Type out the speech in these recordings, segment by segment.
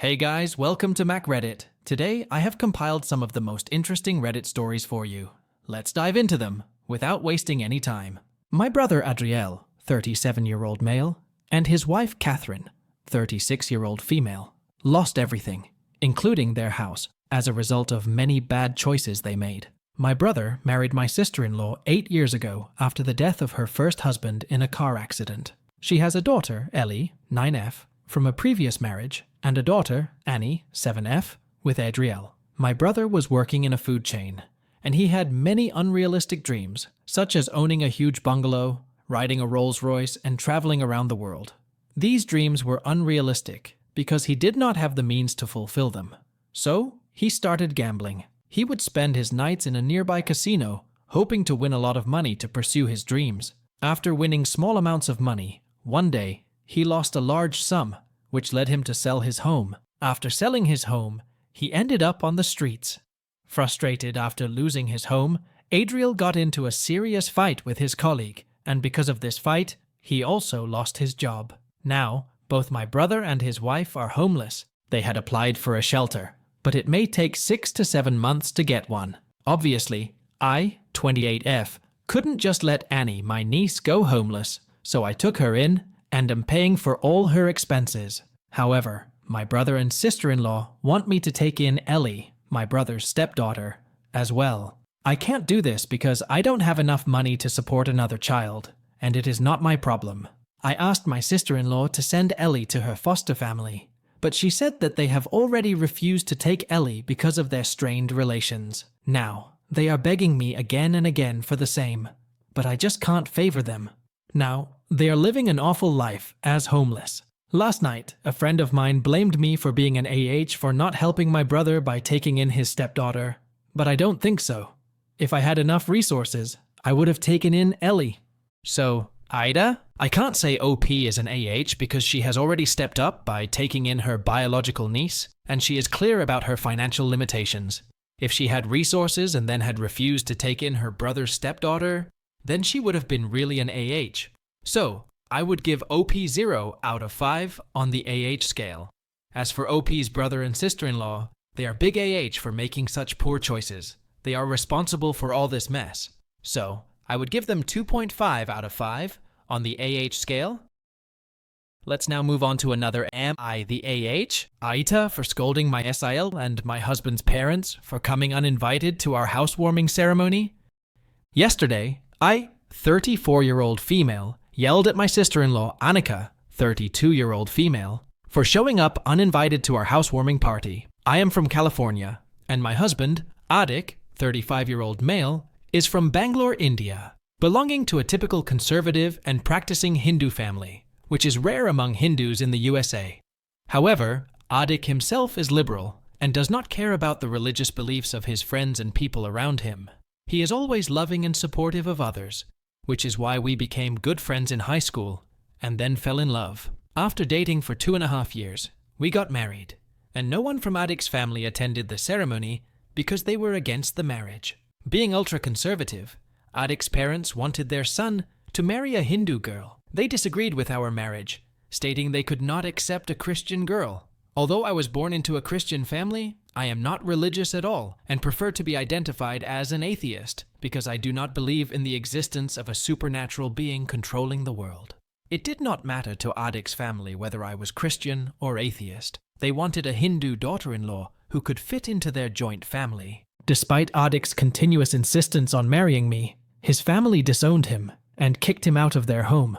Hey guys, welcome to MacReddit. Today, I have compiled some of the most interesting Reddit stories for you. Let's dive into them, without wasting any time. My brother Adriel, 37-year-old male, and his wife Catherine, 36-year-old female, lost everything, including their house, as a result of many bad choices they made. My brother married my sister-in-law 8 years ago after the death of her first husband in a car accident. She has a daughter, Ellie, 9F, from a previous marriage, and a daughter, Annie, 7F, with Adriel. My brother was working in a food chain, and he had many unrealistic dreams, such as owning a huge bungalow, riding a Rolls-Royce, and traveling around the world. These dreams were unrealistic because he did not have the means to fulfill them. So, he started gambling. He would spend his nights in a nearby casino, hoping to win a lot of money to pursue his dreams. After winning small amounts of money, one day, he lost a large sum, which led him to sell his home. After selling his home, he ended up on the streets. Frustrated after losing his home, Adriel got into a serious fight with his colleague, and because of this fight, he also lost his job. Now, both my brother and his wife are homeless. They had applied for a shelter, but it may take 6 to 7 months to get one. Obviously, I, 28F, couldn't just let Annie, my niece, go homeless, so I took her in and am paying for all her expenses. However, my brother and sister-in-law want me to take in Ellie, my brother's stepdaughter, as well. I can't do this because I don't have enough money to support another child, and it is not my problem. I asked my sister-in-law to send Ellie to her foster family, but she said that they have already refused to take Ellie because of their strained relations. Now, they are begging me again and again for the same, but I just can't favor them. Now, they are living an awful life as homeless. Last night, a friend of mine blamed me for being an AH for not helping my brother by taking in his stepdaughter, but I don't think so. If I had enough resources, I would have taken in Ellie. So, Ida? I can't say OP is an AH because she has already stepped up by taking in her biological niece, and she is clear about her financial limitations. If she had resources and then had refused to take in her brother's stepdaughter, then she would have been really an AH. So, I would give OP 0 out of 5 on the AH scale. As for OP's brother and sister-in-law, they are big AH for making such poor choices. They are responsible for all this mess. So, I would give them 2.5 out of 5 on the AH scale. Let's now move on to another Am I the AH? Aita for scolding my SIL and my husband's parents for coming uninvited to our housewarming ceremony. Yesterday, I, 34-year-old female, yelled at my sister-in-law, Annika, 32-year-old female, for showing up uninvited to our housewarming party. I am from California, and my husband, Adik, 35-year-old male, is from Bangalore, India, belonging to a typical conservative and practicing Hindu family, which is rare among Hindus in the USA. However, Adik himself is liberal and does not care about the religious beliefs of his friends and people around him. He is always loving and supportive of others, which is why we became good friends in high school and then fell in love. After dating for 2.5 years, we got married, and no one from Adik's family attended the ceremony because they were against the marriage. Being ultra-conservative, Adik's parents wanted their son to marry a Hindu girl. They disagreed with our marriage, stating they could not accept a Christian girl. Although I was born into a Christian family, I am not religious at all and prefer to be identified as an atheist because I do not believe in the existence of a supernatural being controlling the world. It did not matter to Adik's family whether I was Christian or atheist. They wanted a Hindu daughter-in-law who could fit into their joint family. Despite Adik's continuous insistence on marrying me, his family disowned him and kicked him out of their home.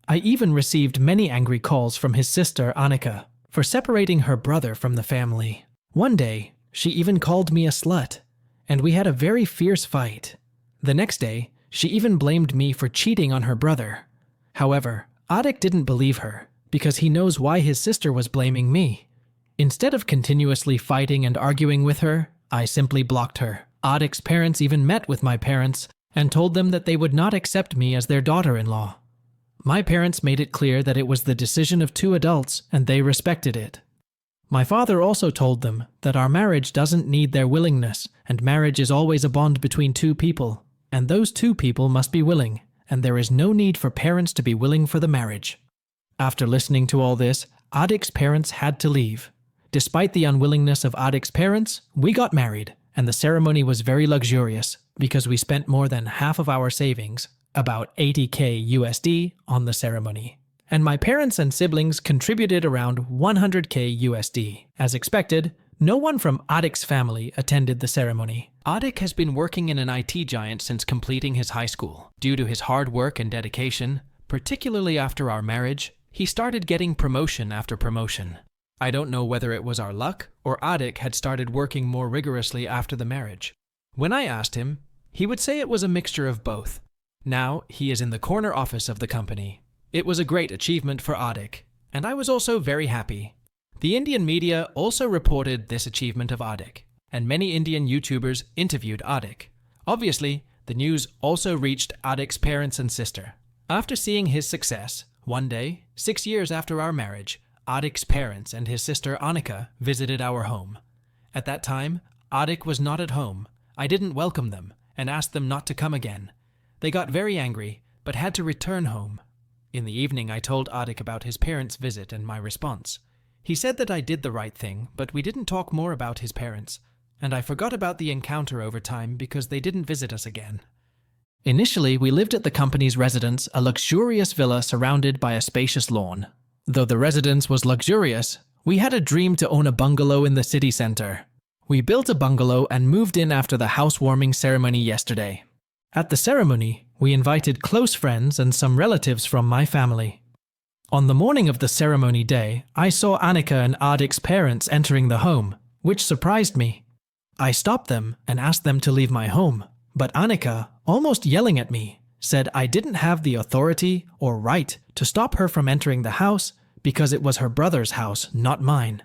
I even received many angry calls from his sister Annika for separating her brother from the family. One day, she even called me a slut, and we had a very fierce fight. The next day, she even blamed me for cheating on her brother. However, Adik didn't believe her because he knows why his sister was blaming me. Instead of continuously fighting and arguing with her, I simply blocked her. Adik's parents even met with my parents and told them that they would not accept me as their daughter-in-law. My parents made it clear that it was the decision of 2 adults and they respected it. My father also told them that our marriage doesn't need their willingness and marriage is always a bond between 2 people, and those 2 people must be willing, and there is no need for parents to be willing for the marriage. After listening to all this, Adik's parents had to leave. Despite the unwillingness of 𝐒𝐓𝐄𝐄𝐒's parents, we got married, and the ceremony was very luxurious because we spent more than half of our savings, about 80k USD, on the ceremony. And my parents and siblings contributed around 100k USD. As expected, no one from 𝐒𝐓𝐄𝐄's family attended the ceremony. 𝐒𝐓𝐄𝐄 has been working in an IT giant since completing his high school. Due to his hard work and dedication, particularly after our marriage, he started getting promotion after promotion. I don't know whether it was our luck or 𝐒𝐓𝐄𝐄 had started working more rigorously after the marriage. When I asked him, he would say it was a mixture of both. Now he is in the corner office of the company. It was a great achievement for 𝐒𝐓𝐄𝐄, and I was also very happy. The Indian media also reported this achievement of 𝐒𝐓𝐄𝐄, and many Indian YouTubers interviewed 𝐒𝐓𝐄. Obviously, the news also reached 𝐒𝐓𝐄's parents and sister. After seeing his success, one day, 6 years after our marriage, 𝐒𝐓𝐄's parents and his sister Annika visited our home. At that time, 𝐒𝐓𝐄 was not at home. I didn't welcome them and asked them not to come again. They got very angry, but had to return home. In the evening, I told 𝐒𝐓𝐄 about his parents' visit and my response. He said that I did the right thing, but we didn't talk more about his parents, and I forgot about the encounter over time because they didn't visit us again. Initially, we lived at the company's residence, a luxurious villa surrounded by a spacious lawn. Though the residence was luxurious, we had a dream to own a bungalow in the city center. We built a bungalow and moved in after the housewarming ceremony yesterday. At the ceremony, we invited close friends and some relatives from my family. On the morning of the ceremony day, I saw Annika and 𝐒𝐓𝐄's parents entering the home, which surprised me. I stopped them and asked them to leave my home, but Annika, almost yelling at me, said I didn't have the authority or right to stop her from entering the house because it was her brother's house, not mine.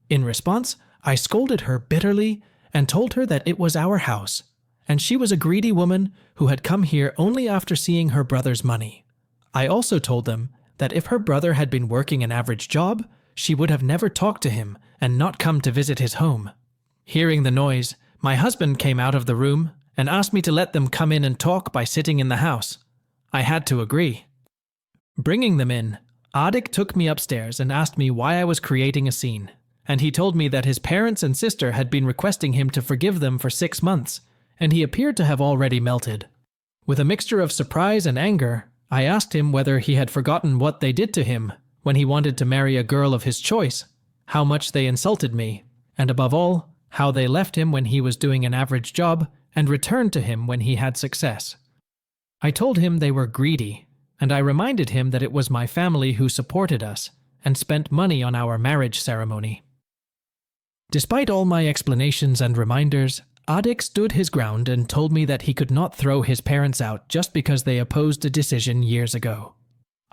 In response, I scolded her bitterly and told her that it was our house, and she was a greedy woman who had come here only after seeing her brother's money. I also told them that if her brother had been working an average job, she would have never talked to him and not come to visit his home. Hearing the noise, my husband came out of the room and asked me to let them come in and talk by sitting in the house. I had to agree. Bringing them in, 𝐒𝐓𝐄 took me upstairs and asked me why I was creating a scene, and he told me that his parents and sister had been requesting him to forgive them for 6 months, and he appeared to have already melted. With a mixture of surprise and anger, I asked him whether he had forgotten what they did to him when he wanted to marry a girl of his choice, how much they insulted me, and above all, how they left him when he was doing an average job and returned to him when he had success. I told him they were greedy, and I reminded him that it was my family who supported us and spent money on our marriage ceremony. Despite all my explanations and reminders, 𝐒𝐓𝐄 stood his ground and told me that he could not throw his parents out just because they opposed a decision years ago.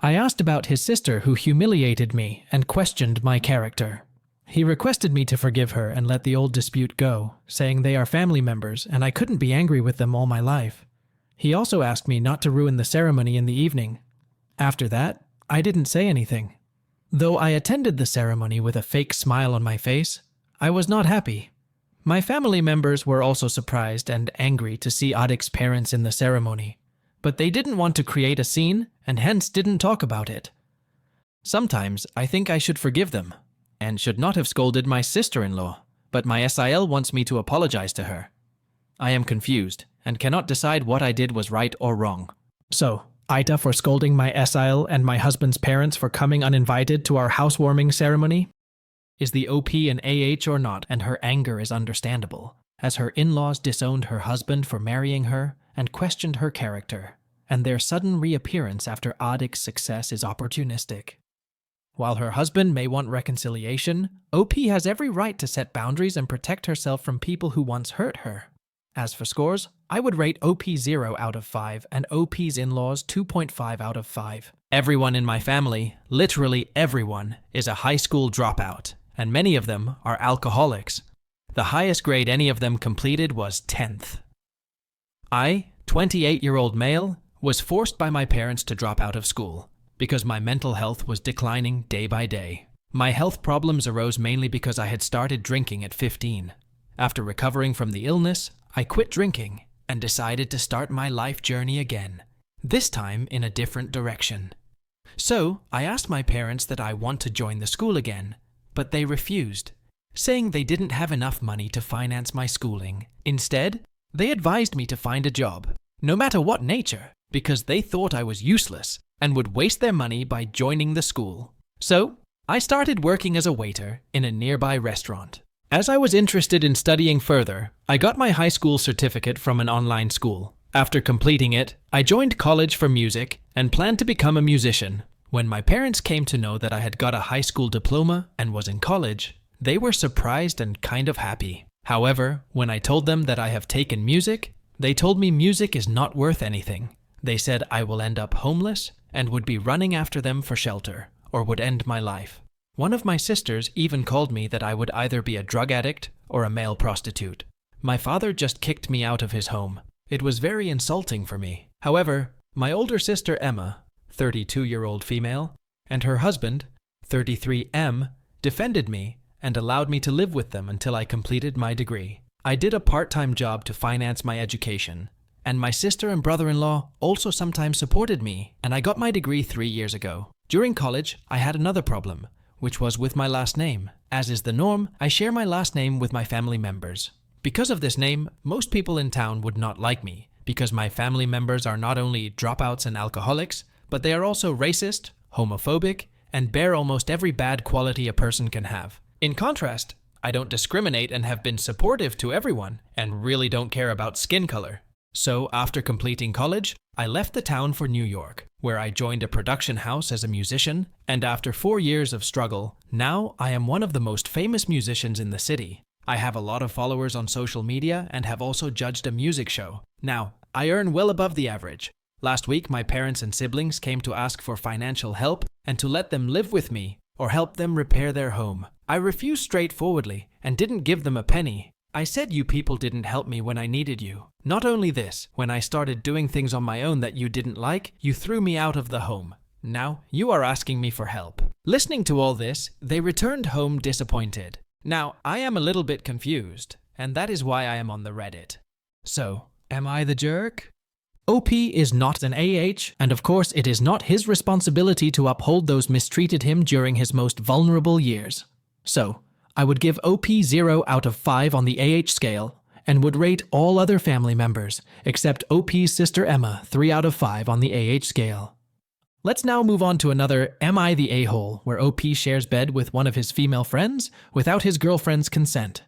I asked about his sister who humiliated me and questioned my character. He requested me to forgive her and let the old dispute go, saying they are family members and I couldn't be angry with them all my life. He also asked me not to ruin the ceremony in the evening. After that, I didn't say anything. Though I attended the ceremony with a fake smile on my face, I was not happy. My family members were also surprised and angry to see 𝐒𝐓𝐄's parents in the ceremony, but they didn't want to create a scene and hence didn't talk about it. Sometimes I think I should forgive them and should not have scolded my sister-in-law, but my SIL wants me to apologize to her. I am confused and cannot decide what I did was right or wrong. So, Aita for scolding my SIL and my husband's parents for coming uninvited to our housewarming ceremony? Is the OP an AH or not? And her anger is understandable, as her in-laws disowned her husband for marrying her and questioned her character, and their sudden reappearance after 𝐒𝐓𝐄's success is opportunistic. While her husband may want reconciliation, OP has every right to set boundaries and protect herself from people who once hurt her. As for scores, I would rate OP 0 out of 5 and OP's in-laws 2.5 out of 5. Everyone in my family, literally everyone, is a high school dropout, and many of them are alcoholics. The highest grade any of them completed was 10th. I, 28-year-old male, was forced by my parents to drop out of school because my mental health was declining day by day. My health problems arose mainly because I had started drinking at 15. After recovering from the illness, I quit drinking and decided to start my life journey again, this time in a different direction. So, I asked my parents that I want to join the school again, but they refused. saying they didn't have enough money to finance my schooling. Instead, they advised me to find a job, no matter what nature, because they thought I was useless and would waste their money by joining the school. So, I started working as a waiter in a nearby restaurant. As I was interested in studying further, I got my high school certificate from an online school. After completing it, I joined college for music and planned to become a musician. When my parents came to know that I had got a high school diploma and was in college, they were surprised and kind of happy. However, when I told them that I have taken music, they told me music is not worth anything. They said I will end up homeless and would be running after them for shelter, or would end my life. One of my sisters even called me that I would either be a drug addict or a male prostitute. My father just kicked me out of his home. It was very insulting for me. However, my older sister Emma, 32-year-old female, and her husband, 33M, defended me and allowed me to live with them until I completed my degree. I did a part-time job to finance my education, and my sister and brother-in-law also sometimes supported me, and I got my degree 3 years ago. During college, I had another problem, which was with my last name. As is the norm, I share my last name with my family members. Because of this name, most people in town would not like me, because my family members are not only dropouts and alcoholics, but they are also racist, homophobic, and bear almost every bad quality a person can have. In contrast, I don't discriminate and have been supportive to everyone, and really don't care about skin color. So, after completing college, I left the town for New York, where I joined a production house as a musician, and after 4 years of struggle, now I am one of the most famous musicians in the city. I have a lot of followers on social media and have also judged a music show. Now, I earn well above the average. Last week, my parents and siblings came to ask for financial help and to let them live with me or help them repair their home. I refused straightforwardly and didn't give them a penny. I said you people didn't help me when I needed you. Not only this, when I started doing things on my own that you didn't like, you threw me out of the home. Now, you are asking me for help. Listening to all this, they returned home disappointed. Now, I am a little bit confused, and that is why I am on the Reddit. So, am I the jerk? OP is not an AH, and of course it is not his responsibility to uphold those mistreated him during his most vulnerable years. So, I would give OP 0 out of 5 on the AH scale, and would rate all other family members, except OP's sister Emma, 3 out of 5 on the AH scale. Let's now move on to another Am I the A-hole, where OP shares bed with one of his female friends without his girlfriend's consent.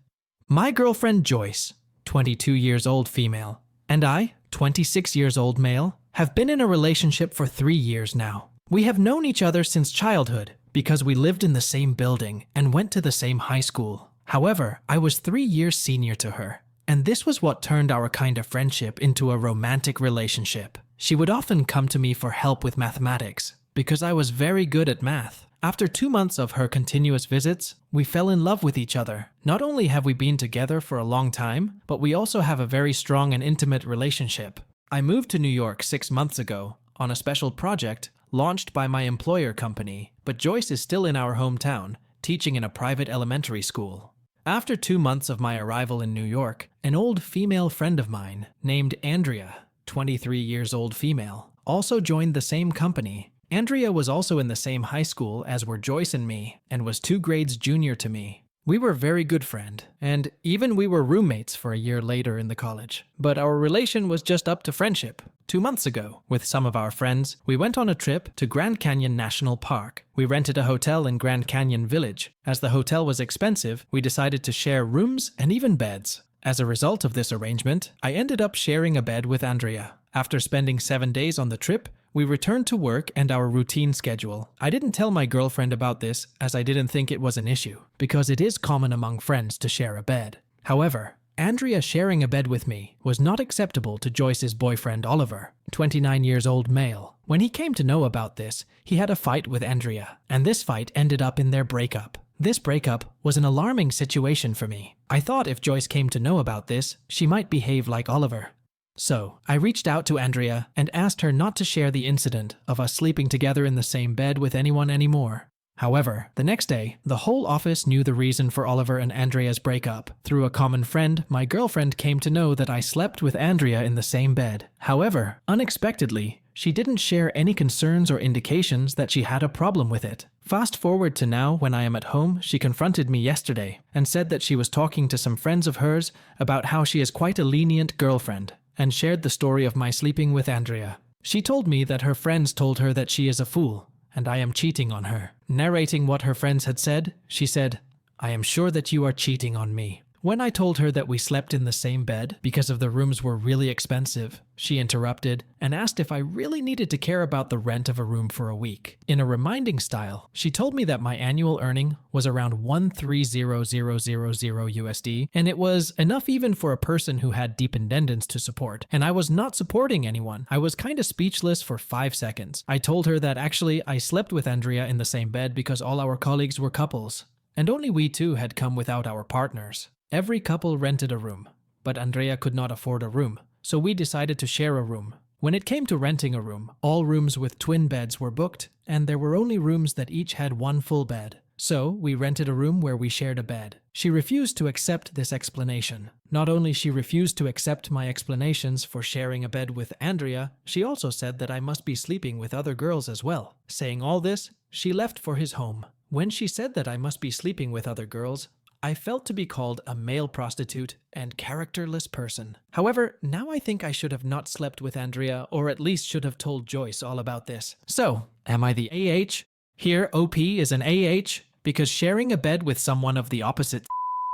My girlfriend Joyce, 22 years old female, and I, 26 years old male, have been in a relationship for 3 years now. We have known each other since childhood because we lived in the same building and went to the same high school. However, I was 3 years senior to her, and this was what turned our kind of friendship into a romantic relationship. She would often come to me for help with mathematics because I was very good at math. After 2 months of her continuous visits, we fell in love with each other. Not only have we been together for a long time, but we also have a very strong and intimate relationship. I moved to New York 6 months ago on a special project launched by my employer company, but Joyce is still in our hometown, teaching in a private elementary school. After 2 months of my arrival in New York, an old female friend of mine named Andrea, 23 years old female, also joined the same company. Andrea was also in the same high school as were Joyce and me, and was 2 grades junior to me. We were very good friend, and even we were roommates for a year later in the college. But our relation was just up to friendship. 2 months ago, with some of our friends, we went on a trip to Grand Canyon National Park. We rented a hotel in Grand Canyon Village. As the hotel was expensive, we decided to share rooms and even beds. As a result of this arrangement, I ended up sharing a bed with Andrea. After spending 7 days on the trip, we returned to work and our routine schedule. I didn't tell my girlfriend about this as I didn't think it was an issue, because it is common among friends to share a bed. However, Andrea sharing a bed with me was not acceptable to Joyce's boyfriend Oliver, 29 years old male. When he came to know about this, he had a fight with Andrea, and this fight ended up in their breakup. This breakup was an alarming situation for me. I thought if Joyce came to know about this, she might behave like Oliver. So, I reached out to Andrea and asked her not to share the incident of us sleeping together in the same bed with anyone anymore. However, the next day, the whole office knew the reason for Oliver and Andrea's breakup. Through a common friend, my girlfriend came to know that I slept with Andrea in the same bed. However, unexpectedly, she didn't share any concerns or indications that she had a problem with it. Fast forward to now, when I am at home, she confronted me yesterday and said that she was talking to some friends of hers about how she is quite a lenient girlfriend, and shared the story of my sleeping with Andrea. She told me that her friends told her that she is a fool, and I am cheating on her. Narrating what her friends had said, she said, "I am sure that you are cheating on me." When I told her that we slept in the same bed because of the rooms were really expensive, she interrupted and asked if I really needed to care about the rent of a room for a week. In a reminding style, she told me that my annual earning was around 130,000 USD, and it was enough even for a person who had dependents to support. And I was not supporting anyone. I was kinda speechless for 5 seconds. I told her that actually I slept with Andrea in the same bed because all our colleagues were couples, and only we two had come without our partners. Every couple rented a room, but Andrea could not afford a room, so we decided to share a room. When it came to renting a room, all rooms with twin beds were booked, and there were only rooms that each had one full bed. So we rented a room where we shared a bed. She refused to accept this explanation. Not only she refused to accept my explanations for sharing a bed with Andrea, she also said that I must be sleeping with other girls as well. Saying all this, she left for his home. When she said that I must be sleeping with other girls, I felt to be called a male prostitute and characterless person. However, now I think I should have not slept with Andrea, or at least should have told Joyce all about this. So, am I the AH? Here, OP is an AH because sharing a bed with someone of the opposite,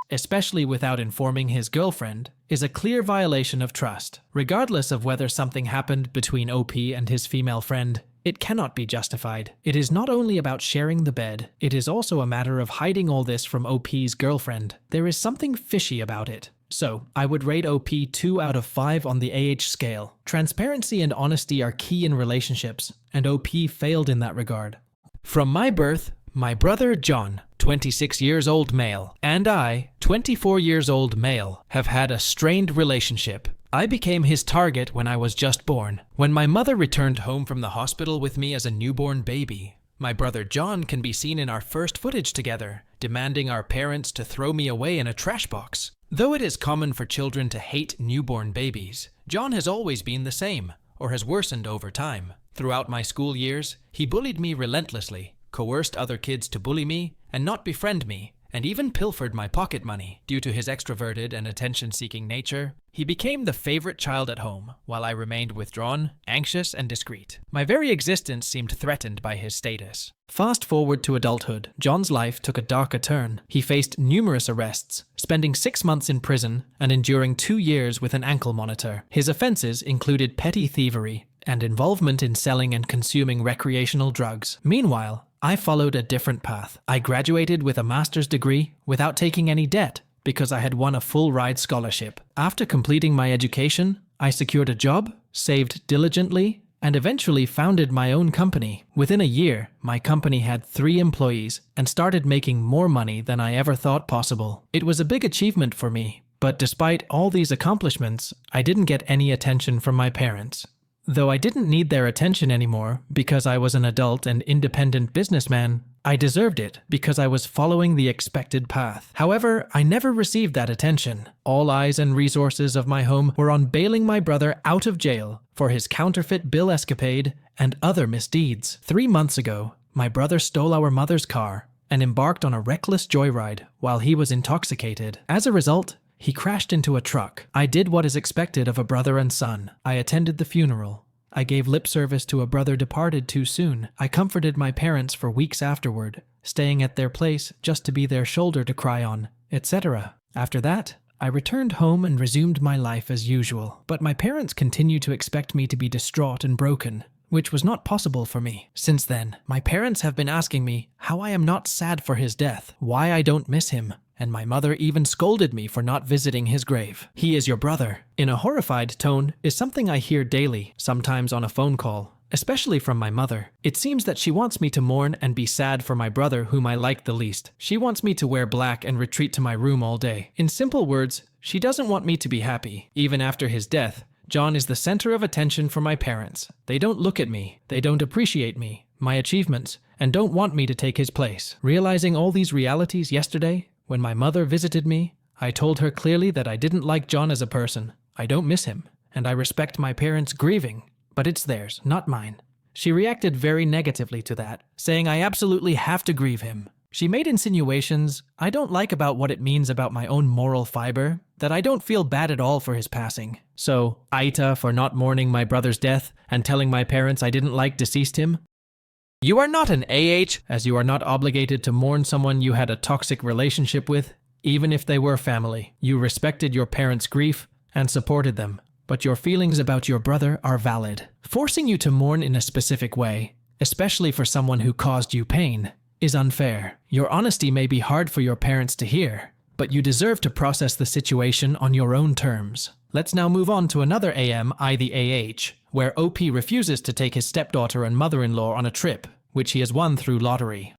especially without informing his girlfriend, is a clear violation of trust. Regardless of whether something happened between OP and his female friend, it cannot be justified. It is not only about sharing the bed, it is also a matter of hiding all this from OP's girlfriend. There is something fishy about it. So, I would rate OP 2 out of 5 on the AH scale. Transparency and honesty are key in relationships, and OP failed in that regard. From my birth, my brother John, 26 years old male, and I, 24 years old male, have had a strained relationship. I became his target when I was just born. When my mother returned home from the hospital with me as a newborn baby, my brother John can be seen in our first footage together, demanding our parents to throw me away in a trash box. Though it is common for children to hate newborn babies, John has always been the same, or has worsened over time. Throughout my school years, he bullied me relentlessly, coerced other kids to bully me and not befriend me, and even pilfered my pocket money. Due to his extroverted and attention-seeking nature, he became the favorite child at home, while I remained withdrawn, anxious, and discreet. My very existence seemed threatened by his status. Fast forward to adulthood, John's life took a darker turn. He faced numerous arrests, spending 6 months in prison and enduring 2 years with an ankle monitor. His offenses included petty thievery and involvement in selling and consuming recreational drugs. Meanwhile, I followed a different path. I graduated with a master's degree without taking any debt because I had won a full-ride scholarship. After completing my education, I secured a job, saved diligently, and eventually founded my own company. Within a year, my company had 3 employees and started making more money than I ever thought possible. It was a big achievement for me, but despite all these accomplishments, I didn't get any attention from my parents. Though I didn't need their attention anymore because I was an adult and independent businessman, I deserved it because I was following the expected path. However, I never received that attention. All eyes and resources of my home were on bailing my brother out of jail for his counterfeit bill escapade and other misdeeds. 3 months ago, my brother stole our mother's car and embarked on a reckless joyride while he was intoxicated. As a result, he crashed into a truck. I did what is expected of a brother and son. I attended the funeral. I gave lip service to a brother departed too soon. I comforted my parents for weeks afterward, staying at their place just to be their shoulder to cry on, etc. After that, I returned home and resumed my life as usual. But my parents continued to expect me to be distraught and broken, which was not possible for me. Since then, my parents have been asking me how I am not sad for his death, why I don't miss him, and my mother even scolded me for not visiting his grave. "He is your brother," in a horrified tone, is something I hear daily, sometimes on a phone call, especially from my mother. It seems that she wants me to mourn and be sad for my brother whom I like the least. She wants me to wear black and retreat to my room all day. In simple words, she doesn't want me to be happy. Even after his death, John is the center of attention for my parents. They don't look at me, they don't appreciate me, my achievements, and don't want me to take his place. Realizing all these realities yesterday, when my mother visited me, I told her clearly that I didn't like John as a person. I don't miss him, and I respect my parents' grieving, but it's theirs, not mine. She reacted very negatively to that, saying I absolutely have to grieve him. She made insinuations I don't like about what it means about my own moral fiber, that I don't feel bad at all for his passing. So, 𝐒𝐒 for not mourning my brother's death and telling my parents I didn't like deceased him. You are not an AH, as you are not obligated to mourn someone you had a toxic relationship with, even if they were family. You respected your parents' grief and supported them, but your feelings about your brother are valid. Forcing you to mourn in a specific way, especially for someone who caused you pain, is unfair. Your honesty may be hard for your parents to hear, but you deserve to process the situation on your own terms. Let's now move on to another AmItheAsshole, where OP refuses to take his stepdaughter and mother-in-law on a trip, which he has won through lottery.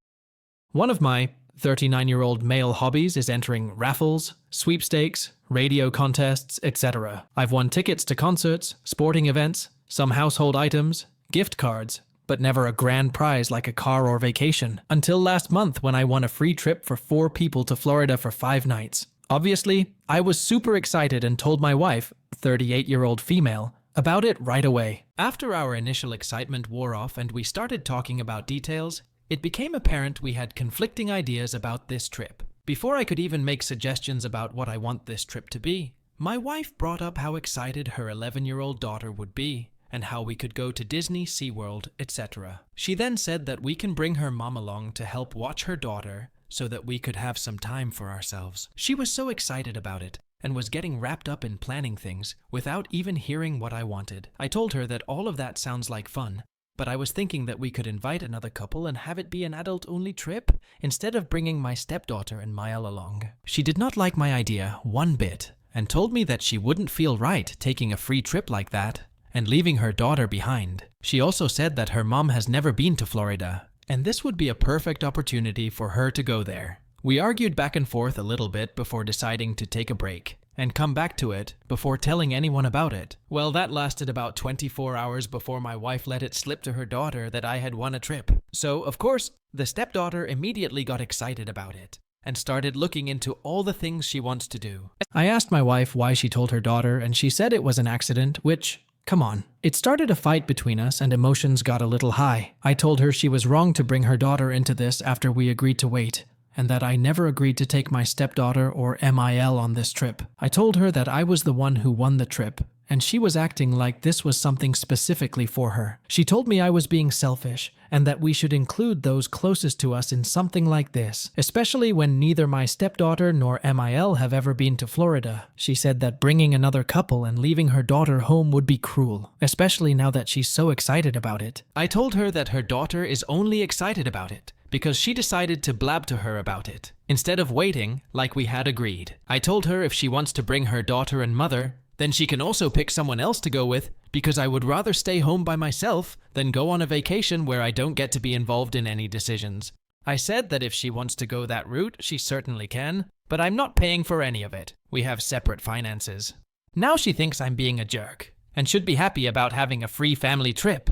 One of my 39-year-old male hobbies is entering raffles, sweepstakes, radio contests, etc. I've won tickets to concerts, sporting events, some household items, gift cards, but never a grand prize like a car or vacation, until last month when I won a free trip for 4 people to Florida for 5 nights. Obviously, I was super excited and told my wife, 38-year-old female, about it right away. After our initial excitement wore off and we started talking about details, it became apparent we had conflicting ideas about this trip. Before I could even make suggestions about what I want this trip to be, my wife brought up how excited her 11-year-old daughter would be, and how we could go to Disney, SeaWorld, etc. She then said that we can bring her mom along to help watch her daughter so that we could have some time for ourselves. She was so excited about it and was getting wrapped up in planning things without even hearing what I wanted. I told her that all of that sounds like fun, but I was thinking that we could invite another couple and have it be an adult-only trip instead of bringing my stepdaughter and Mael along. She did not like my idea one bit and told me that she wouldn't feel right taking a free trip like that and leaving her daughter behind. She also said that her mom has never been to Florida, and this would be a perfect opportunity for her to go there. We argued back and forth a little bit before deciding to take a break and come back to it before telling anyone about it. Well, that lasted about 24 hours before my wife let it slip to her daughter that I had won a trip. So, of course, the stepdaughter immediately got excited about it and started looking into all the things she wants to do. I asked my wife why she told her daughter, and she said it was an accident, which, come on. It started a fight between us and emotions got a little high. I told her she was wrong to bring her daughter into this after we agreed to wait, and that I never agreed to take my stepdaughter or Mael on this trip. I told her that I was the one who won the trip, and she was acting like this was something specifically for her. She told me I was being selfish, and that we should include those closest to us in something like this, especially when neither my stepdaughter nor Mael have ever been to Florida. She said that bringing another couple and leaving her daughter home would be cruel, especially now that she's so excited about it. I told her that her daughter is only excited about it because she decided to blab to her about it, instead of waiting like we had agreed. I told her if she wants to bring her daughter and mother, then she can also pick someone else to go with, because I would rather stay home by myself than go on a vacation where I don't get to be involved in any decisions. I said that if she wants to go that route, she certainly can, but I'm not paying for any of it. We have separate finances. Now she thinks I'm being a jerk, and should be happy about having a free family trip.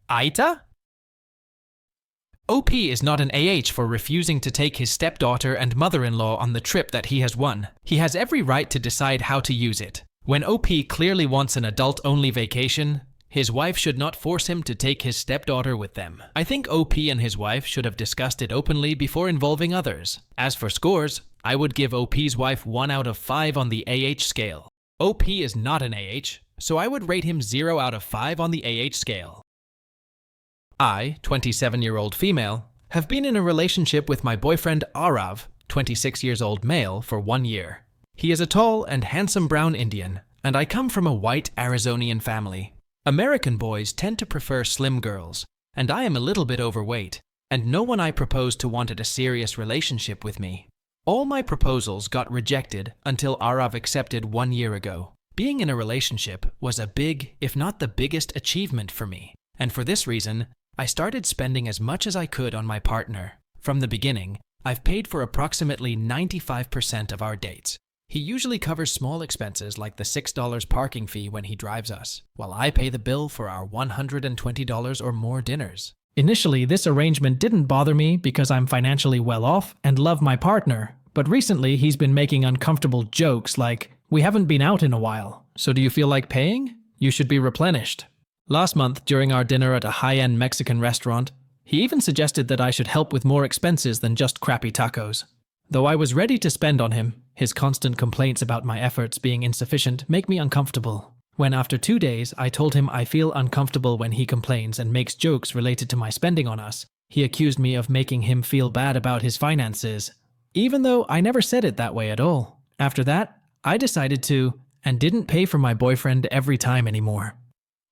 𝐒𝐒? OP is not an AH for refusing to take his stepdaughter and mother-in-law on the trip that he has won. He has every right to decide how to use it. When OP clearly wants an adult-only vacation, his wife should not force him to take his stepdaughter with them. I think OP and his wife should have discussed it openly before involving others. As for scores, I would give OP's wife 1 out of 5 on the AH scale. OP is not an AH, so I would rate him 0 out of 5 on the AH scale. I, 27-year-old female, have been in a relationship with my boyfriend 𝐒𝐓𝐒, 26 years old male, for 1 year. He is a tall and handsome brown Indian, and I come from a white Arizonian family. American boys tend to prefer slim girls, and I am a little bit overweight, and no one I proposed to wanted a serious relationship with me. All my proposals got rejected until 𝐒𝐓𝐒 accepted 1 year ago. Being in a relationship was a big, if not the biggest, achievement for me, and for this reason, I started spending as much as I could on my partner. From the beginning, I've paid for approximately 95% of our dates. He usually covers small expenses like the $6 parking fee when he drives us, while I pay the bill for our $120 or more dinners. Initially, this arrangement didn't bother me because I'm financially well off and love my partner, but recently he's been making uncomfortable jokes like, "We haven't been out in a while, so do you feel like paying? You should be replenished." Last month, during our dinner at a high-end Mexican restaurant, he even suggested that I should help with more expenses than just crappy tacos. Though I was ready to spend on him, his constant complaints about my efforts being insufficient make me uncomfortable. When after 2 days I told him I feel uncomfortable when he complains and makes jokes related to my spending on us, he accused me of making him feel bad about his finances, even though I never said it that way at all. After that, I decided to, and didn't pay for my boyfriend every time anymore.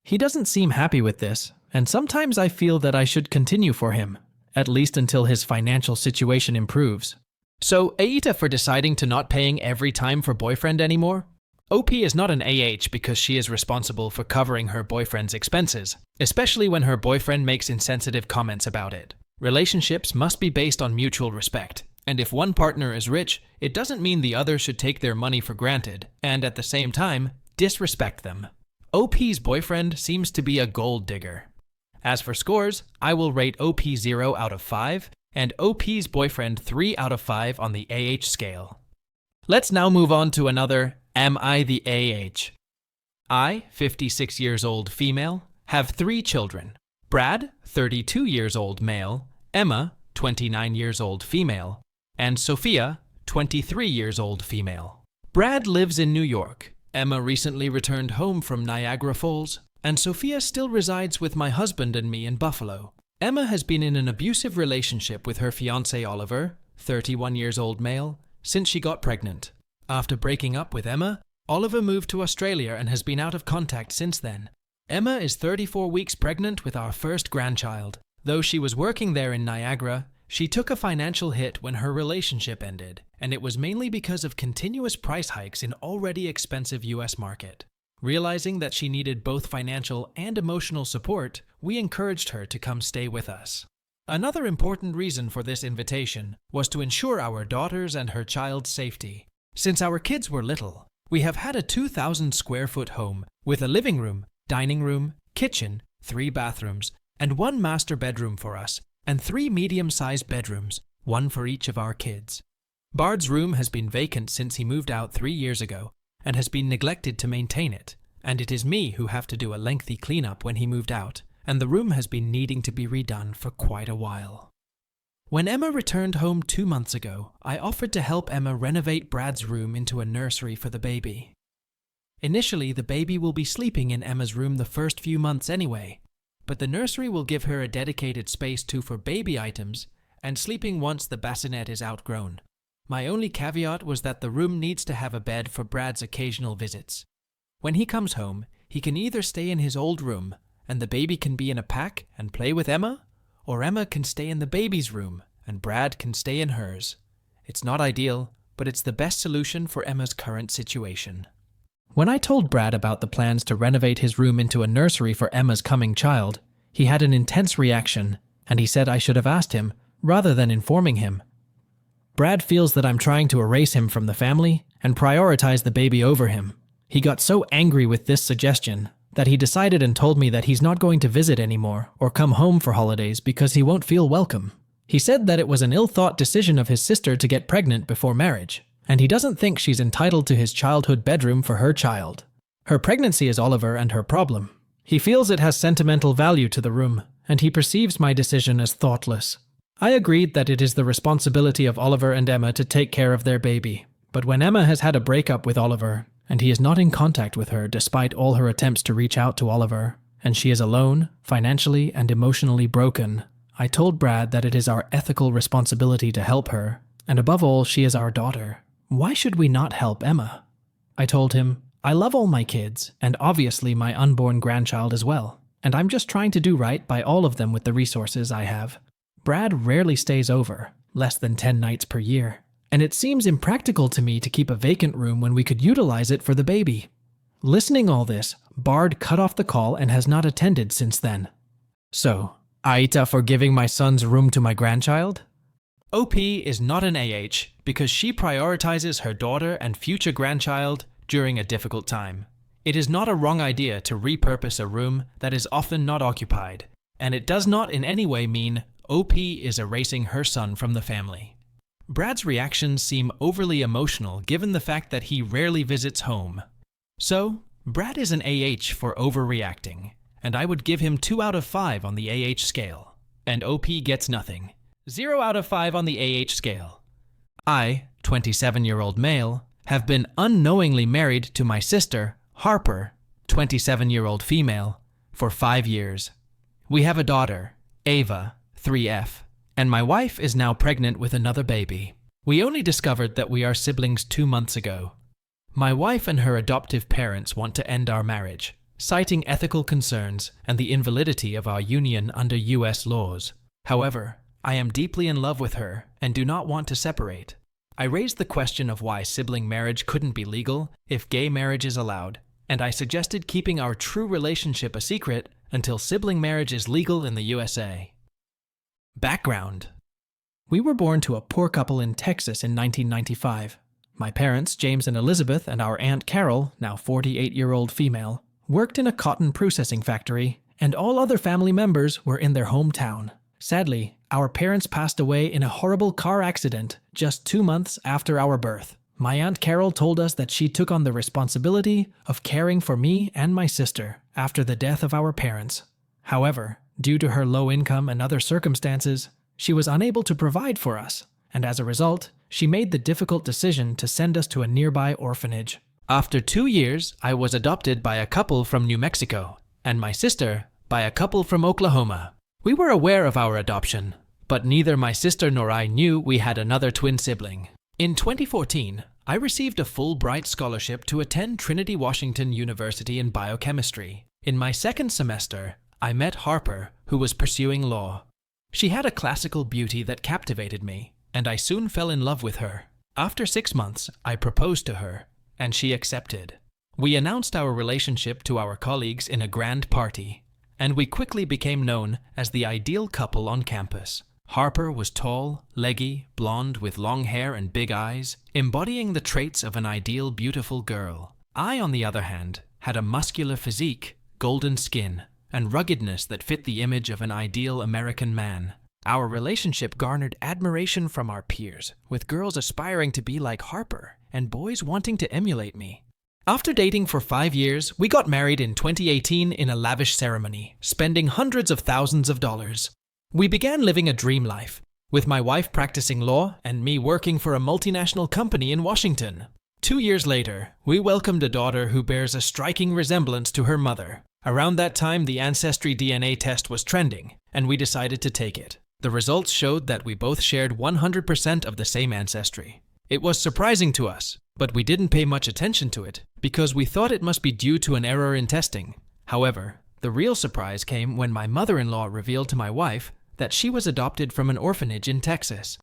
He doesn't seem happy with this, and sometimes I feel that I should continue for him, at least until his financial situation improves. So, Aita for deciding to not paying every time for boyfriend anymore? OP is not an AH because she is responsible for covering her boyfriend's expenses, especially when her boyfriend makes insensitive comments about it. Relationships must be based on mutual respect, and if one partner is rich, it doesn't mean the other should take their money for granted, and at the same time, disrespect them. OP's boyfriend seems to be a gold digger. As for scores, I will rate OP 0 out of 5, and OP's boyfriend 3 out of 5 on the AH scale. Let's now move on to another Am I the AH? I, 56 years old female, have 3 children. Brad, 32 years old male, Emma, 29 years old female, and Sophia, 23 years old female. Brad lives in New York. Emma recently returned home from Niagara Falls, and Sophia still resides with my husband and me in Buffalo. Emma has been in an abusive relationship with her fiancé Oliver, 31 years old male, since she got pregnant. After breaking up with Emma, Oliver moved to Australia and has been out of contact since then. Emma is 34 weeks pregnant with our first grandchild. Though she was working there in Niagara, she took a financial hit when her relationship ended, and it was mainly because of continuous price hikes in already expensive US market. Realizing that she needed both financial and emotional support, we encouraged her to come stay with us. Another important reason for this invitation was to ensure our daughter's and her child's safety. Since our kids were little, we have had a 2,000 square foot home with a living room, dining room, kitchen, 3 bathrooms, and 1 master bedroom for us, and 3 medium-sized bedrooms, 1 for each of our kids. Bard's room has been vacant since he moved out 3 years ago, and has been neglected to maintain it, and it is me who have to do a lengthy cleanup when he moved out, and the room has been needing to be redone for quite a while. When Emma returned home 2 months ago, I offered to help Emma renovate Brad's room into a nursery for the baby. Initially, the baby will be sleeping in Emma's room the first few months anyway, but the nursery will give her a dedicated space too for baby items and sleeping once the bassinet is outgrown. My only caveat was that the room needs to have a bed for Brad's occasional visits. When he comes home, he can either stay in his old room and the baby can be in a pack and play with Emma, or Emma can stay in the baby's room and Brad can stay in hers. It's not ideal, but it's the best solution for Emma's current situation. When I told Brad about the plans to renovate his room into a nursery for Emma's coming child, he had an intense reaction, and he said I should have asked him, rather than informing him. Brad feels that I'm trying to erase him from the family and prioritize the baby over him. He got so angry with this suggestion that he decided and told me that he's not going to visit anymore or come home for holidays because he won't feel welcome. He said that it was an ill-thought decision of his sister to get pregnant before marriage, and he doesn't think she's entitled to his childhood bedroom for her child. Her pregnancy is Oliver and her problem. He feels it has sentimental value to the room, and he perceives my decision as thoughtless. I agreed that it is the responsibility of Oliver and Emma to take care of their baby, but when Emma has had a breakup with Oliver, and he is not in contact with her despite all her attempts to reach out to Oliver, and she is alone, financially and emotionally broken, I told Brad that it is our ethical responsibility to help her, and above all, she is our daughter. Why should we not help Emma? I told him, I love all my kids, and obviously my unborn grandchild as well, and I'm just trying to do right by all of them with the resources I have. Brad rarely stays over, less than 10 nights per year, and it seems impractical to me to keep a vacant room when we could utilize it for the baby. Listening all this, Bard cut off the call and has not attended since then. So, Aita for giving my son's room to my grandchild? OP is not an AH because she prioritizes her daughter and future grandchild during a difficult time. It is not a wrong idea to repurpose a room that is often not occupied, and it does not in any way mean OP is erasing her son from the family. Brad's reactions seem overly emotional given the fact that he rarely visits home. So, Brad is an AH for overreacting, and I would give him 2 out of 5 on the scale. And OP gets nothing. 0 out of 5 on the scale. I, 27-year-old male, have been unknowingly married to my sister, Harper, 27-year-old female, for 5 years. We have a daughter, Ava, 3F, and my wife is now pregnant with another baby. We only discovered that we are siblings 2 months ago. My wife and her adoptive parents want to end our marriage, citing ethical concerns and the invalidity of our union under US laws. However, I am deeply in love with her and do not want to separate. I raised the question of why sibling marriage couldn't be legal if gay marriage is allowed, and I suggested keeping our true relationship a secret until sibling marriage is legal in the USA. Background: we were born to a poor couple in Texas in 1995. My parents, James and Elizabeth, and our Aunt Carol, now 48-year-old female, worked in a cotton processing factory, and all other family members were in their hometown. Sadly, our parents passed away in a horrible car accident just 2 months after our birth. My Aunt Carol told us that she took on the responsibility of caring for me and my sister after the death of our parents. However, due to her low income and other circumstances, she was unable to provide for us, and as a result, she made the difficult decision to send us to a nearby orphanage. After 2 years, I was adopted by a couple from New Mexico, and my sister by a couple from Oklahoma. We were aware of our adoption, but neither my sister nor I knew we had another twin sibling. In 2014, I received a Fulbright scholarship to attend Trinity Washington University in biochemistry. In my second semester, I met Harper, who was pursuing law. She had a classical beauty that captivated me, and I soon fell in love with her. After 6 months, I proposed to her, and she accepted. We announced our relationship to our colleagues in a grand party, and we quickly became known as the ideal couple on campus. Harper was tall, leggy, blonde with long hair and big eyes, embodying the traits of an ideal beautiful girl. I, on the other hand, had a muscular physique, golden skin, and ruggedness that fit the image of an ideal American man. Our relationship garnered admiration from our peers, with girls aspiring to be like Harper and boys wanting to emulate me. After dating for 5 years, we got married in 2018 in a lavish ceremony, spending hundreds of thousands of dollars. We began living a dream life, with my wife practicing law and me working for a multinational company in Washington. 2 years later, we welcomed a daughter who bears a striking resemblance to her mother. Around that time, the Ancestry DNA test was trending, and we decided to take it. The results showed that we both shared 100% of the same ancestry. It was surprising to us, but we didn't pay much attention to it because we thought it must be due to an error in testing. However, the real surprise came when my mother-in-law revealed to my wife that she was adopted from an orphanage in Texas.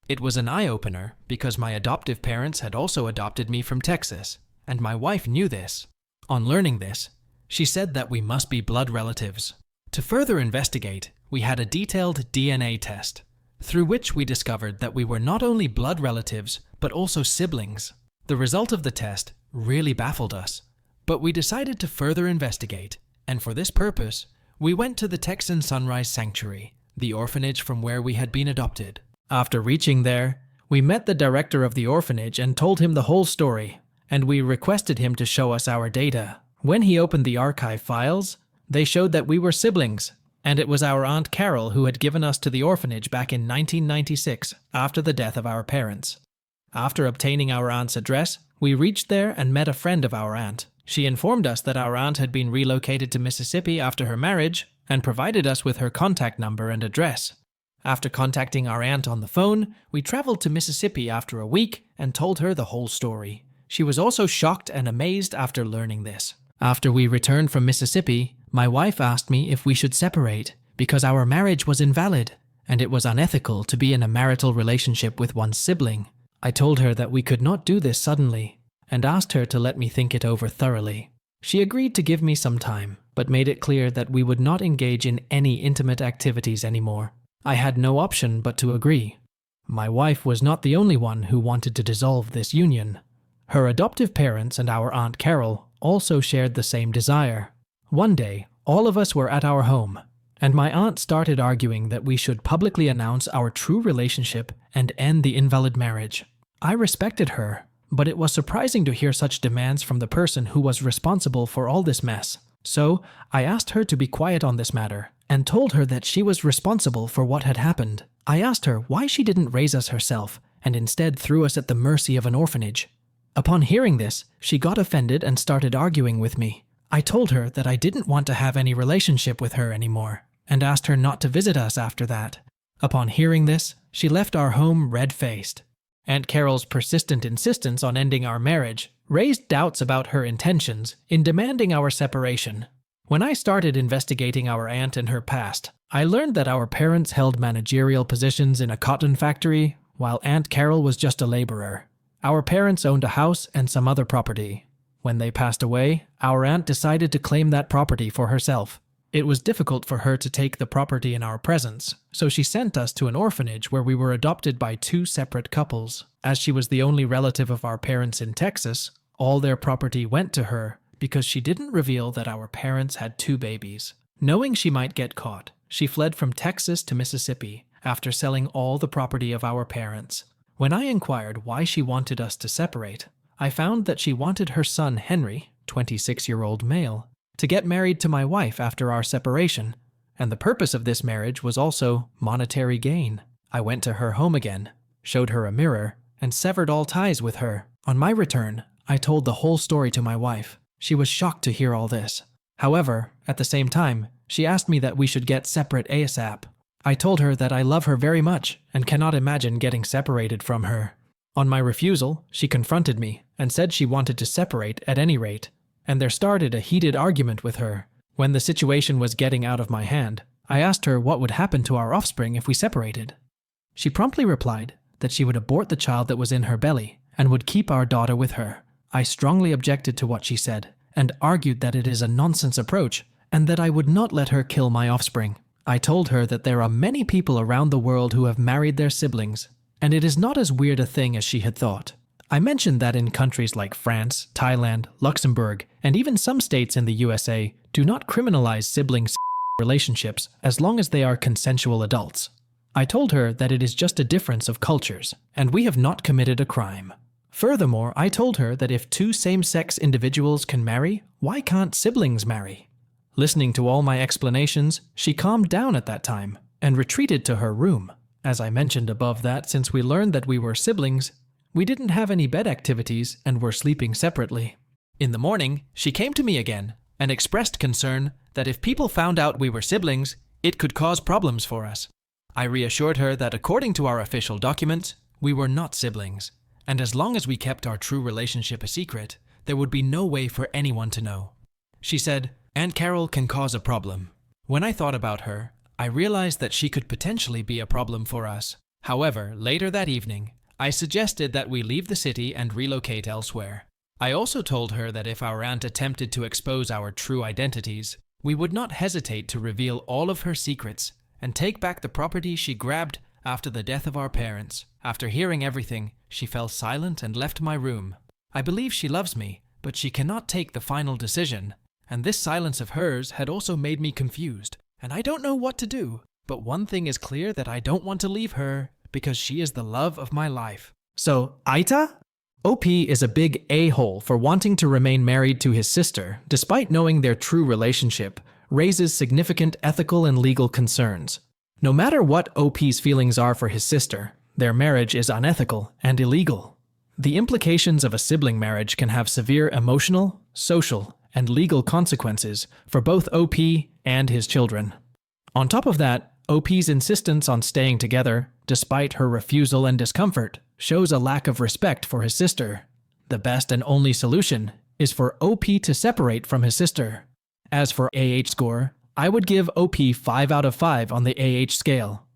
It was an eye-opener because my adoptive parents had also adopted me from Texas, and my wife knew this. On learning this, she said that we must be blood relatives. To further investigate, we had a detailed DNA test, through which we discovered that we were not only blood relatives, but also siblings. The result of the test really baffled us, but we decided to further investigate, and for this purpose, we went to the Texan Sunrise Sanctuary, the orphanage from where we had been adopted. After reaching there, we met the director of the orphanage and told him the whole story, and we requested him to show us our data. When he opened the archive files, they showed that we were siblings, and it was our Aunt Carol who had given us to the orphanage back in 1996 after the death of our parents. After obtaining our aunt's address, we reached there and met a friend of our aunt. She informed us that our aunt had been relocated to Mississippi after her marriage and provided us with her contact number and address. After contacting our aunt on the phone, we traveled to Mississippi after a week and told her the whole story. She was also shocked and amazed after learning this. After we returned from Mississippi, my wife asked me if we should separate because our marriage was invalid and it was unethical to be in a marital relationship with one's sibling. I told her that we could not do this suddenly and asked her to let me think it over thoroughly. She agreed to give me some time, but made it clear that we would not engage in any intimate activities anymore. I had no option but to agree. My wife was not the only one who wanted to dissolve this union. Her adoptive parents and our Aunt Carol also shared the same desire. One day, all of us were at our home, and my aunt started arguing that we should publicly announce our true relationship and end the invalid marriage. I respected her, but it was surprising to hear such demands from the person who was responsible for all this mess. So, I asked her to be quiet on this matter and told her that she was responsible for what had happened. I asked her why she didn't raise us herself and instead threw us at the mercy of an orphanage. Upon hearing this, she got offended and started arguing with me. I told her that I didn't want to have any relationship with her anymore and asked her not to visit us after that. Upon hearing this, she left our home red-faced. Aunt Carol's persistent insistence on ending our marriage raised doubts about her intentions in demanding our separation. When I started investigating our aunt and her past, I learned that our parents held managerial positions in a cotton factory, while Aunt Carol was just a laborer. Our parents owned a house and some other property. When they passed away, our aunt decided to claim that property for herself. It was difficult for her to take the property in our presence, so she sent us to an orphanage where we were adopted by two separate couples. As she was the only relative of our parents in Texas, all their property went to her because she didn't reveal that our parents had two babies. Knowing she might get caught, she fled from Texas to Mississippi after selling all the property of our parents. When I inquired why she wanted us to separate, I found that she wanted her son Henry, 26-year-old male, to get married to my wife after our separation, and the purpose of this marriage was also monetary gain. I went to her home again, showed her a mirror, and severed all ties with her. On my return, I told the whole story to my wife. She was shocked to hear all this. However, at the same time, she asked me that we should get separate ASAP. I told her that I love her very much and cannot imagine getting separated from her. On my refusal, she confronted me and said she wanted to separate at any rate, and there started a heated argument with her. When the situation was getting out of my hand, I asked her what would happen to our offspring if we separated. She promptly replied that she would abort the child that was in her belly and would keep our daughter with her. I strongly objected to what she said and argued that it is a nonsense approach and that I would not let her kill my offspring. I told her that there are many people around the world who have married their siblings, and it is not as weird a thing as she had thought. I mentioned that in countries like France, Thailand, Luxembourg, and even some states in the USA do not criminalize sibling relationships as long as they are consensual adults. I told her that it is just a difference of cultures, and we have not committed a crime. Furthermore, I told her that if two same-sex individuals can marry, why can't siblings marry? Listening to all my explanations, she calmed down at that time and retreated to her room. As I mentioned above that since we learned that we were siblings, we didn't have any bed activities and were sleeping separately. In the morning, she came to me again and expressed concern that if people found out we were siblings, it could cause problems for us. I reassured her that according to our official documents, we were not siblings, and as long as we kept our true relationship a secret, there would be no way for anyone to know. She said, "Aunt Carol can cause a problem." When I thought about her, I realized that she could potentially be a problem for us. However, later that evening, I suggested that we leave the city and relocate elsewhere. I also told her that if our aunt attempted to expose our true identities, we would not hesitate to reveal all of her secrets and take back the property she grabbed after the death of our parents. After hearing everything, she fell silent and left my room. I believe she loves me, but she cannot take the final decision, and this silence of hers had also made me confused, and I don't know what to do. But one thing is clear, that I don't want to leave her because she is the love of my life. So, Aita? OP is a big a-hole for wanting to remain married to his sister, despite knowing their true relationship raises significant ethical and legal concerns. No matter what OP's feelings are for his sister, their marriage is unethical and illegal. The implications of a sibling marriage can have severe emotional, social, and legal consequences for both OP and his children. On top of that, OP's insistence on staying together, despite her refusal and discomfort, shows a lack of respect for his sister. The best and only solution is for OP to separate from his sister. As for AH score, I would give OP 5 out of 5 on the AH scale.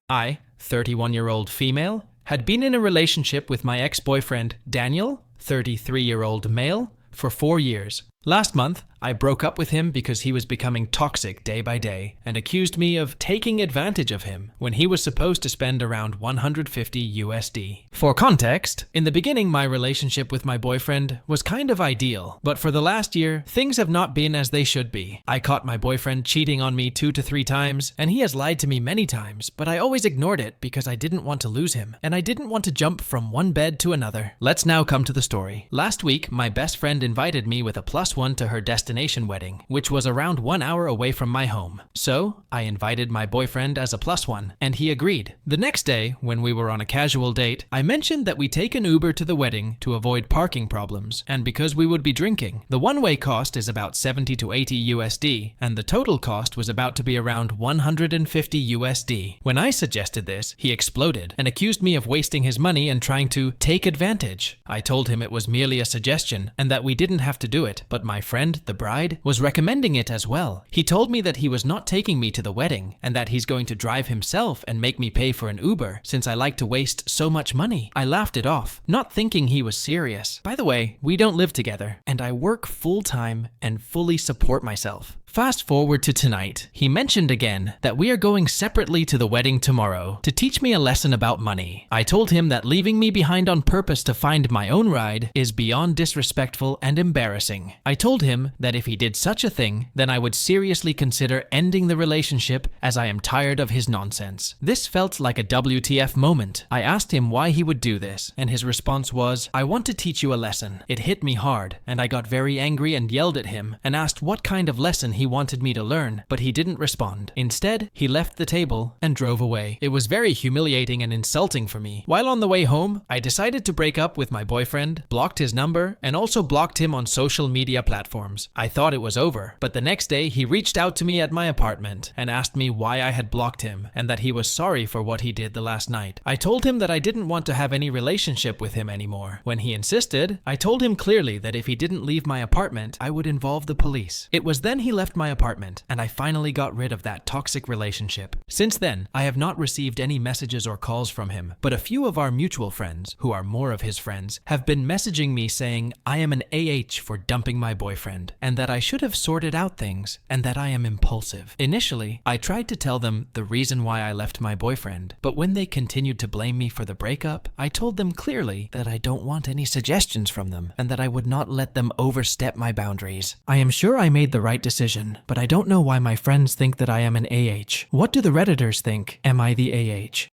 I, 31-year-old female, had been in a relationship with my ex-boyfriend Daniel, 33-year-old male, for 4 years. Last month, I broke up with him because he was becoming toxic day by day and accused me of taking advantage of him when he was supposed to spend around $150 USD. For context, in the beginning my relationship with my boyfriend was kind of ideal, but for the last year, things have not been as they should be. I caught my boyfriend cheating on me 2 to 3 times, and he has lied to me many times, but I always ignored it because I didn't want to lose him, and I didn't want to jump from one bed to another. Let's now come to the story. Last week, my best friend invited me with a +1 to her destination destination wedding, which was around 1 hour away from my home. So, I invited my boyfriend as a plus one, and he agreed. The next day, when we were on a casual date, I mentioned that we take an Uber to the wedding to avoid parking problems, and because we would be drinking. The one-way cost is about 70 to 80 USD, and the total cost was about to be around 150 USD. When I suggested this, he exploded and accused me of wasting his money and trying to take advantage. I told him it was merely a suggestion and that we didn't have to do it, but my friend, the bride, was recommending it as well. He told me that he was not taking me to the wedding and that he's going to drive himself and make me pay for an Uber since I like to waste so much money. I laughed it off, not thinking he was serious. By the way, we don't live together, and I work full-time and fully support myself. Fast forward to tonight. He mentioned again that we are going separately to the wedding tomorrow to teach me a lesson about money. I told him that leaving me behind on purpose to find my own ride is beyond disrespectful and embarrassing. I told him that if he did such a thing, then I would seriously consider ending the relationship as I am tired of his nonsense. This felt like a WTF moment. I asked him why he would do this, and his response was, "I want to teach you a lesson." It hit me hard, and I got very angry and yelled at him and asked what kind of lesson he wanted me to learn, but he didn't respond. Instead, he left the table and drove away. It was very humiliating and insulting for me. While on the way home, I decided to break up with my boyfriend, blocked his number, and also blocked him on social media platforms. I thought it was over, but the next day he reached out to me at my apartment and asked me why I had blocked him and that he was sorry for what he did the last night. I told him that I didn't want to have any relationship with him anymore. When he insisted, I told him clearly that if he didn't leave my apartment, I would involve the police. It was then he left my apartment, and I finally got rid of that toxic relationship. Since then, I have not received any messages or calls from him, but a few of our mutual friends, who are more of his friends, have been messaging me saying I am an AH for dumping my boyfriend, and that I should have sorted out things, and that I am impulsive. Initially, I tried to tell them the reason why I left my boyfriend, but when they continued to blame me for the breakup, I told them clearly that I don't want any suggestions from them, and that I would not let them overstep my boundaries. I am sure I made the right decision, but I don't know why my friends think that I am an AH. What do the Redditors think? Am I the AH?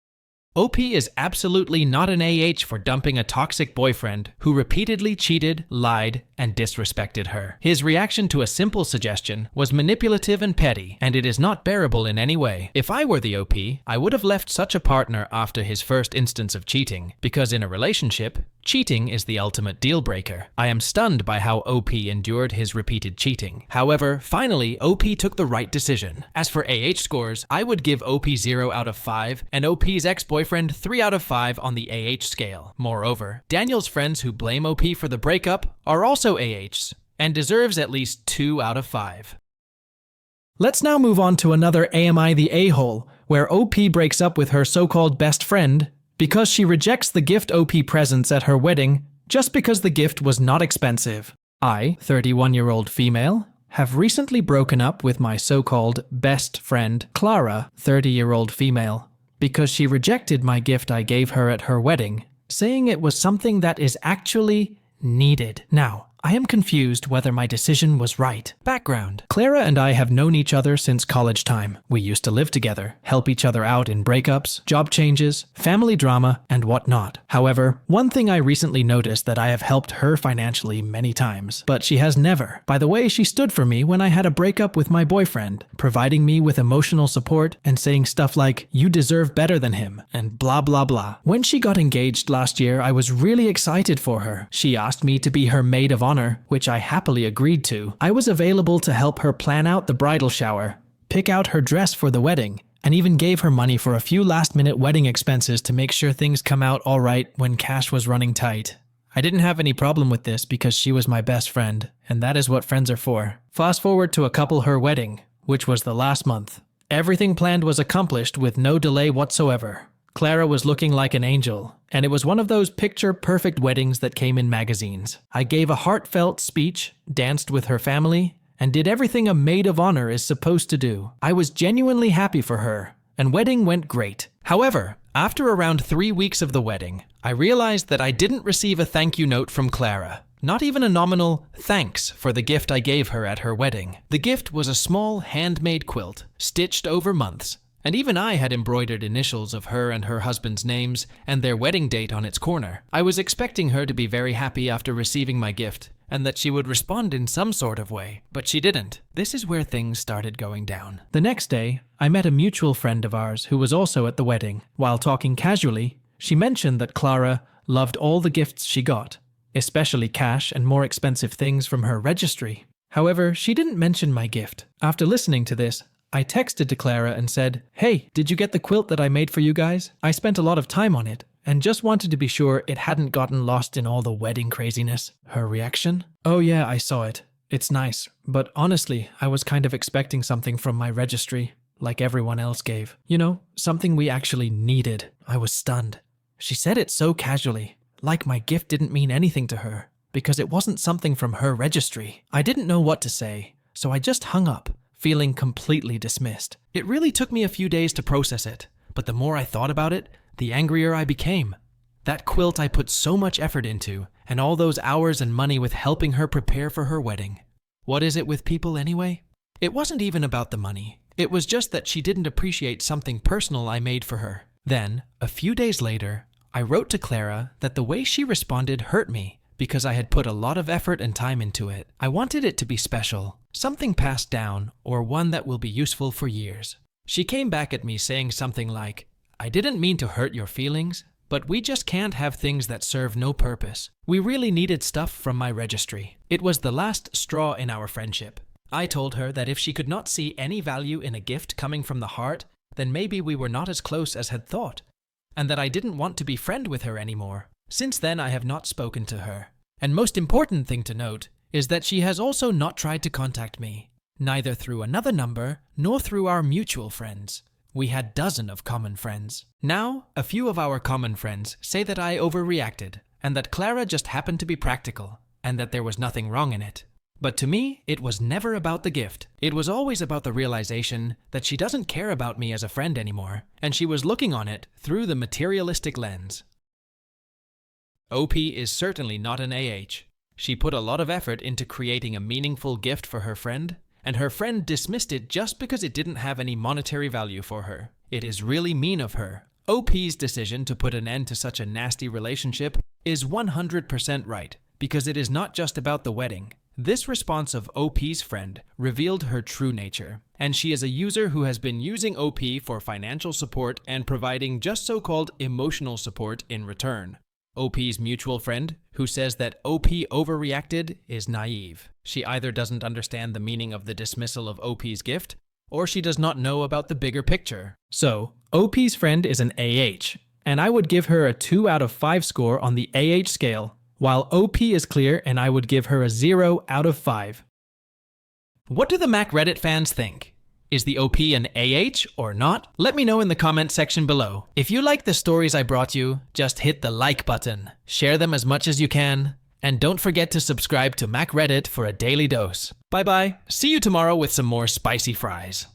OP is absolutely not an AH for dumping a toxic boyfriend who repeatedly cheated, lied, and disrespected her. His reaction to a simple suggestion was manipulative and petty, and it is not bearable in any way. If I were the OP, I would have left such a partner after his first instance of cheating, because in a relationship, cheating is the ultimate deal breaker. I am stunned by how OP endured his repeated cheating. However, finally, OP took the right decision. As for AH scores, I would give OP 0 out of 5 and OP's ex-boyfriend 3 out of 5 on the AH scale. Moreover, Daniel's friends who blame OP for the breakup are also AHs and deserves at least 2 out of 5. Let's now move on to another Am I the A-hole, where OP breaks up with her so-called best friend because she rejects the gift OP presents at her wedding just because the gift was not expensive. I, 31-year-old female, have recently broken up with my so-called best friend, Clara, 30-year-old female, because she rejected my gift I gave her at her wedding, saying it was something that is actually needed. Now, I am confused whether my decision was right. Background. Clara and I have known each other since college time. We used to live together, help each other out in breakups, job changes, family drama, and whatnot. However, one thing I recently noticed that I have helped her financially many times, but she has never. By the way, she stood for me when I had a breakup with my boyfriend, providing me with emotional support and saying stuff like, "You deserve better than him," and blah blah blah. When she got engaged last year, I was really excited for her. She asked me to be her maid of honor, which I happily agreed to. I was available to help her plan out the bridal shower, pick out her dress for the wedding, and even gave her money for a few last-minute wedding expenses to make sure things come out all right when cash was running tight. I didn't have any problem with this because she was my best friend, and that is what friends are for. Fast forward to a couple her wedding, which was the last month. Everything planned was accomplished with no delay whatsoever. Clara was looking like an angel, and it was one of those picture-perfect weddings that came in magazines. I gave a heartfelt speech, danced with her family, and did everything a maid of honor is supposed to do. I was genuinely happy for her, and wedding went great. However, after around 3 weeks of the wedding, I realized that I didn't receive a thank you note from Clara. Not even a nominal thanks for the gift I gave her at her wedding. The gift was a small handmade quilt, stitched over months, and even I had embroidered initials of her and her husband's names and their wedding date on its corner. I was expecting her to be very happy after receiving my gift, and that she would respond in some sort of way, but she didn't. This is where things started going down. The next day, I met a mutual friend of ours who was also at the wedding. While talking casually, she mentioned that Clara loved all the gifts she got, especially cash and more expensive things from her registry. However, she didn't mention my gift. After listening to this, I texted to Clara and said, "Hey, did you get the quilt that I made for you guys? I spent a lot of time on it and just wanted to be sure it hadn't gotten lost in all the wedding craziness." Her reaction? "Oh yeah, I saw it. It's nice, but honestly, I was kind of expecting something from my registry, like everyone else gave. You know, something we actually needed." I was stunned. She said it so casually, like my gift didn't mean anything to her, because it wasn't something from her registry. I didn't know what to say, so I just hung up, feeling completely dismissed. It really took me a few days to process it, but the more I thought about it, the angrier I became. That quilt I put so much effort into, and all those hours and money with helping her prepare for her wedding. What is it with people anyway? It wasn't even about the money. It was just that she didn't appreciate something personal I made for her. Then, a few days later, I wrote to Clara that the way she responded hurt me because I had put a lot of effort and time into it. I wanted it to be special, something passed down, or one that will be useful for years. She came back at me saying something like, "I didn't mean to hurt your feelings, but we just can't have things that serve no purpose. We really needed stuff from my registry. It was the last straw in our friendship." I told her that if she could not see any value in a gift coming from the heart, then maybe we were not as close as had thought, and that I didn't want to be friend with her anymore. Since then, I have not spoken to her. And most important thing to note is that she has also not tried to contact me, neither through another number nor through our mutual friends. We had dozens of common friends. Now, a few of our common friends say that I overreacted, and that Clara just happened to be practical, and that there was nothing wrong in it. But to me, it was never about the gift. It was always about the realization that she doesn't care about me as a friend anymore, and she was looking on it through the materialistic lens. OP is certainly not an AH. She put a lot of effort into creating a meaningful gift for her friend, and her friend dismissed it just because it didn't have any monetary value for her. It is really mean of her. OP's decision to put an end to such a nasty relationship is 100% right, because it is not just about the wedding. This response of OP's friend revealed her true nature, and she is a user who has been using OP for financial support and providing just so-called emotional support in return. OP's mutual friend, who says that OP overreacted, is naive. She either doesn't understand the meaning of the dismissal of OP's gift, or she does not know about the bigger picture. So, OP's friend is an AH, and I would give her a 2 out of 5 score on the AH scale, while OP is clear and I would give her a 0 out of 5. What do the Mac Reddit fans think? Is the OP an AH or not? Let me know in the comment section below. If you like the stories I brought you, just hit the like button, share them as much as you can, and don't forget to subscribe to Mac Reddit for a daily dose. Bye bye. See you tomorrow with some more spicy fries.